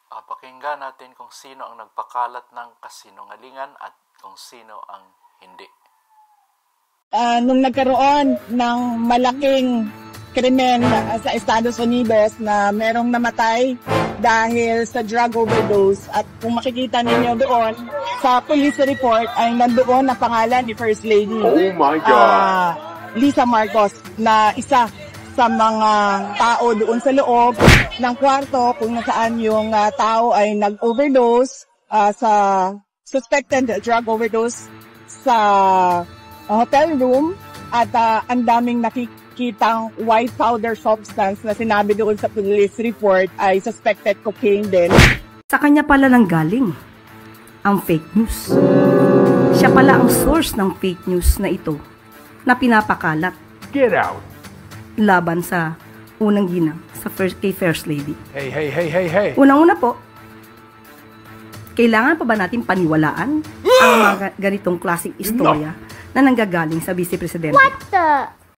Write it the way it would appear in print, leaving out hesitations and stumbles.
Pakinggan natin kung sino ang nagpakalat ng kasinungalingan at kung sino ang hindi. Nung nagkaroon ng malaking krimen sa Estados Unidos na merong namatay dahil sa drug overdose, at kung makikita ninyo doon sa police report ay nandoon ang pangalan ni First Lady Lisa Marcos, na isa sa mga tao doon sa loob ng kwarto kung nasaan yung tao ay nag-overdose sa suspected drug overdose sa hotel room, at ang daming nakikitang white powder substance na sinabi doon sa police report ay suspected cocaine din. Sa kanya pala nang galing ang fake news. Siya pala ang source ng fake news na ito na pinapakalat. Get out! Laban sa unang ginang kay First Lady. Hey. Unang-una po, kailangan pa ba natin paniwalaan ang mga ganitong klaseng istorya na nanggagaling sa Vice Presidente? What the?